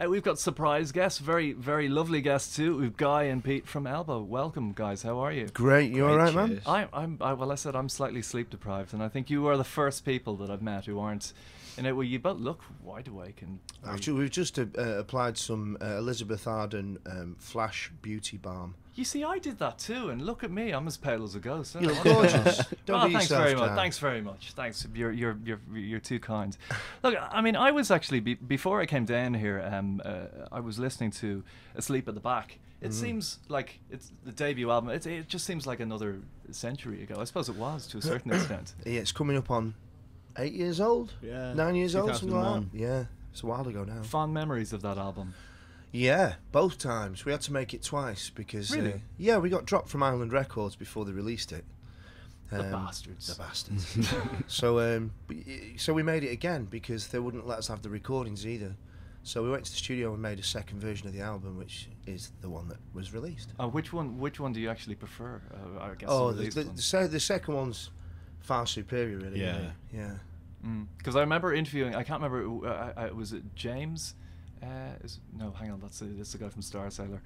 We've got surprise guests, very, very lovely guests too. We've Guy and Pete from Elbow. Welcome, guys. How are you? Great. You all right, man? Well, I said I'm slightly sleep deprived, and I think you are the first people that I've met who aren't. Well, you both look wide awake. And actually, we've just applied some Elizabeth Arden Flash Beauty Balm. You see, I did that too, and look at me. I'm as pale as a ghost. You look gorgeous. Don't be thanks yourself very much. down. Thanks very much. Thanks. You're too kind. Look, I mean, I was actually before I came down here. I was listening to Asleep at the Back. It seems like it's the debut album. It just seems like another century ago. I suppose it was to a certain extent. Yeah, it's coming up on 8 years old. Yeah, 9 years old. Something like 2001. that. Yeah, it's a while ago now. Fond memories of that album. Yeah, both times. We had to make it twice because Really? yeah, we got dropped from Island Records before they released it. The bastards. The bastards. So we made it again because they wouldn't let us have the recordings either. So we went to the studio and made a second version of the album, which is the one that was released. Which one do you actually prefer? I guess the second one's far superior, really. Yeah. Yeah. Because I remember interviewing. I can't remember. Was it James? No, hang on. That's the guy from Star Sailor.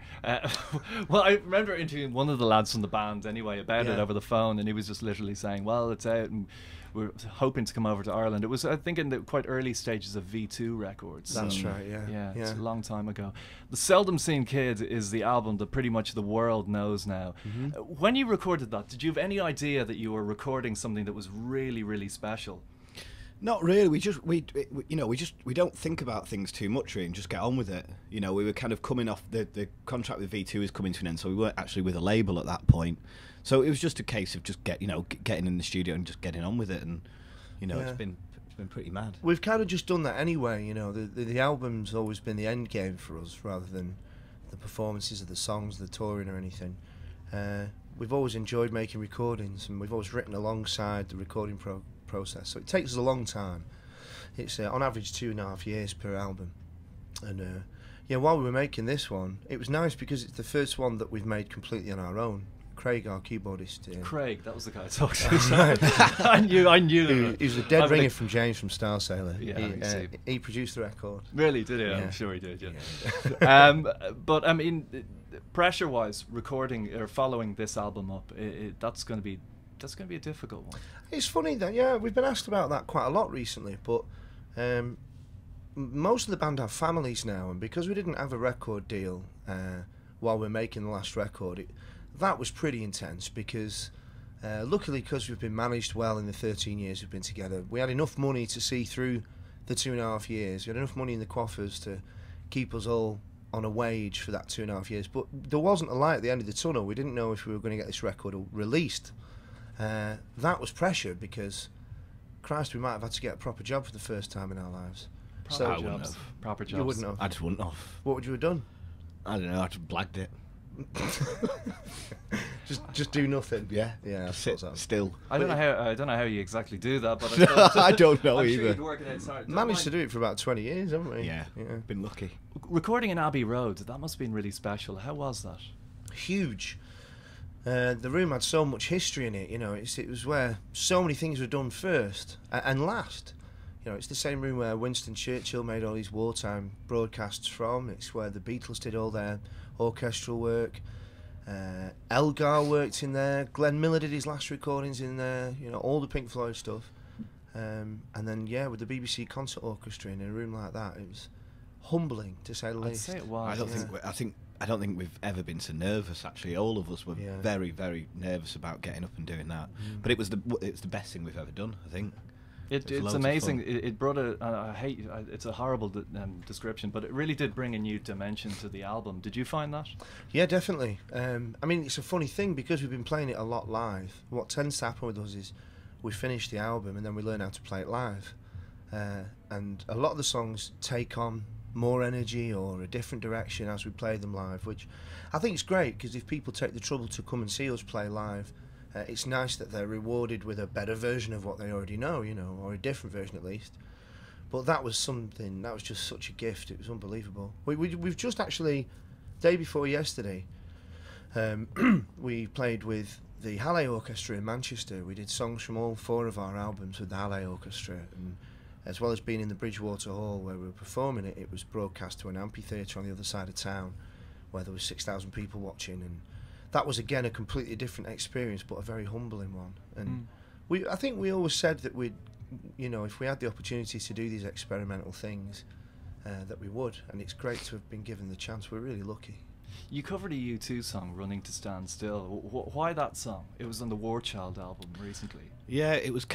Well, I remember interviewing one of the lads from the band anyway about it over the phone, and he was just literally saying, "Well, it's out, and we're hoping to come over to Ireland." It was, I think, in the quite early stages of V2 Records. That's right. Yeah. Yeah, it's a long time ago. The Seldom Seen Kid is the album that pretty much the world knows now. When you recorded that, did you have any idea that you were recording something that was really, really special? Not really. We don't think about things too much really, and just get on with it. We were kind of coming off the contract with V2 is coming to an end, so we weren't actually with a label at that point. So it was just a case of just getting in the studio and just getting on with it, and it's been pretty mad. We've kind of just done that anyway. The album's always been the end game for us rather than the performances of the songs, the touring or anything. We've always enjoyed making recordings, and we've always written alongside the recording process, so it takes us a long time. It's on average 2.5 years per album, and while we were making this one, it was nice because it's the first one that we've made completely on our own. Craig, our keyboardist. Craig, that was the guy I talked to. I knew. He was a dead ringer from James from Star Sailor. Yeah, he produced the record. Really, did he? Yeah. I'm sure he did. Yeah. But I mean, pressure-wise, recording or following this album up, that's going to be a difficult one. It's funny that we've been asked about that quite a lot recently, but most of the band have families now, and because we didn't have a record deal while we're making the last record, that was pretty intense because luckily, because we've been managed well in the 13 years we've been together, we had enough money to see through the 2.5 years. We had enough money in the coffers to keep us all on a wage for that 2.5 years, but there wasn't a light at the end of the tunnel. We didn't know if we were going to get this record released. That was pressure because, Christ, we might have had to get a proper job for the first time in our lives. Proper jobs. Proper jobs. You wouldn't have. I just wouldn't have. What would you have done? I don't know. I just blagged it. just do nothing. Yeah. I Sit suppose so. still. I don't know how you exactly do that, but I don't know I'm either. Sure you'd work it out. Sorry, Managed to do it for about 20 years, haven't we? Yeah. Been lucky. Recording in Abbey Road, that must have been really special. How was that? Huge. The room had so much history in it. It was where so many things were done first and last. It's the same room where Winston Churchill made all these wartime broadcasts from. It's where the Beatles did all their orchestral work. Elgar worked in there. Glenn Miller did his last recordings in there. All the Pink Floyd stuff. And then with the BBC Concert Orchestra in a room like that, it was humbling to say the least. I'd say it was. I don't think we've ever been so nervous. Actually, all of us were very, very nervous about getting up and doing that. But it's the best thing we've ever done. I think. It's amazing. It brought it's a horrible description, but it really did bring a new dimension to the album. Did you find that? Yeah, definitely. I mean, it's a funny thing because we've been playing it a lot live. What tends to happen with us is we finish the album and then we learn how to play it live. And a lot of the songs take on more energy or a different direction as we play them live, which I think is great because if people take the trouble to come and see us play live, it's nice that they're rewarded with a better version of what they already know, or a different version at least. But that was just such a gift. It was unbelievable. We've just actually, day before yesterday, we played with the Halle Orchestra in Manchester. We did songs from all 4 of our albums with the Halle Orchestra, and as well as being in the Bridgewater Hall where we were performing it, it was broadcast to an amphitheatre on the other side of town where there was 6,000 people watching, and that was again a completely different experience, but a very humbling one. And I think we always said that we'd, you know, if we had the opportunity to do these experimental things, that we would, and it's great to have been given the chance. We're really lucky. You covered a U2 song, Running to Stand Still. Why that song? It was on the War Child album recently. Yeah, it was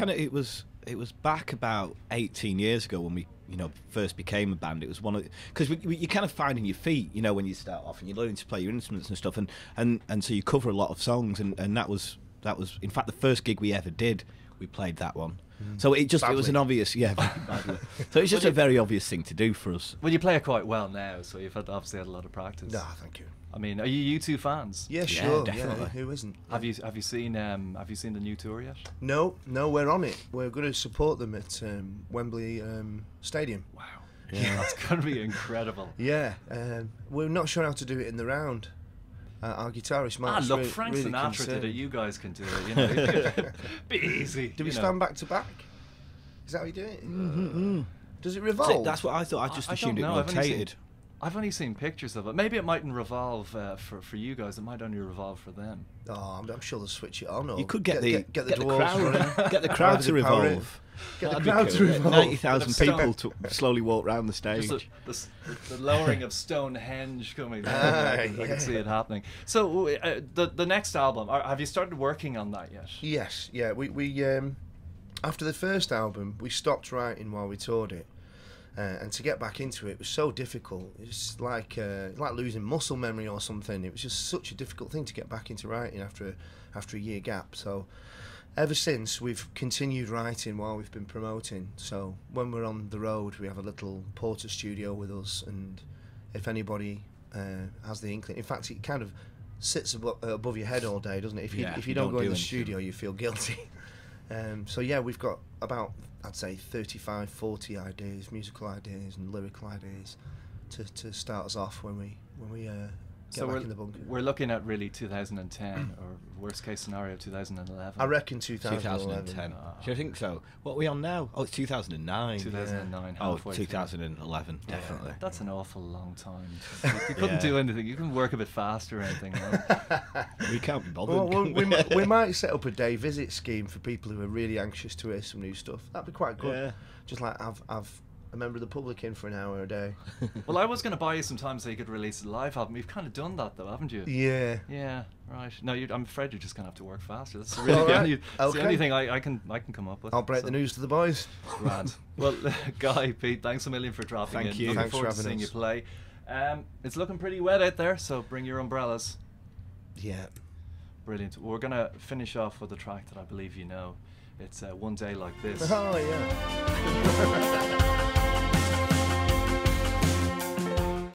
back about 18 years ago when we, you know, first became a band. It was one of, because you're kind of finding your feet, you know, when you start off and you're learning to play your instruments and stuff, and so you cover a lot of songs, and that was in fact the first gig we ever did. We played that one. So it was an obvious, badly. So it's just a very obvious thing to do for us. Well, you play it quite well now, so you've obviously had a lot of practice. No, thank you. I mean, are you U2 fans? Yeah, sure. definitely. Yeah, who isn't? Have you seen the new tour yet? No, we're on it. We're going to support them at Wembley Stadium. Wow. Yeah, that's going to be incredible. Yeah, we're not sure how to do it in the round. Our guitarist Mark's look, Frank really Sinatra concerned. did it. You guys can do it. You know, be easy. Do we stand back to back? Is that how you do it? Does it revolve? So that's what I thought. I just assumed it rotated. I've only seen pictures of it. Maybe it mightn't revolve for you guys. It might only revolve for them. Oh, I'm sure they'll switch it on. Or You could get the dwarves crowd, get the crowd to revolve. Get the crowd to revolve. 90,000 people to slowly walk around the stage. Just the lowering of Stonehenge coming. I can see it happening. So the next album, have you started working on that yet? Yes, yeah. We after the first album, we stopped writing while we toured it. And to get back into it was so difficult. It's like losing muscle memory or something. It was just such a difficult thing to get back into writing after a year gap. So ever since, we've continued writing while we've been promoting. So when we're on the road, we have a little porter studio with us, and if anybody has the inkling, in fact, it kind of sits above your head all day, doesn't it? If you don't go in the studio, you feel guilty. So yeah, we've got about, I'd say, 35, 40 ideas, musical ideas and lyrical ideas to start us off when we get back in the bunker. We're looking at really 2010 or worst case scenario 2011. I reckon 2011. 2010. Do you think so? What are we on now? Oh, it's 2009. 2009. Oh, 2011, definitely. That's an awful long time. You couldn't do anything. You couldn't work a bit faster or anything. We can't be bothered. Well, we might set up a day visit scheme for people who are really anxious to hear some new stuff. That'd be quite good. Yeah. Just like have a member of the public in for an hour a day. Well, I was going to buy you some time so you could release a live album. You've kind of done that, though, haven't you? Yeah. Yeah, right. No, I'm afraid you're just going to have to work faster. That's really the only thing I can come up with. I'll break the news to the boys. Grand. Well, Guy, Pete, thanks a million for dropping in. Thank you. Looking Thanks forward for to seeing having you us. play. It's looking pretty wet out there, so bring your umbrellas. Yeah. Brilliant. We're going to finish off with a track that I believe you know. It's One Day Like This. Oh, yeah.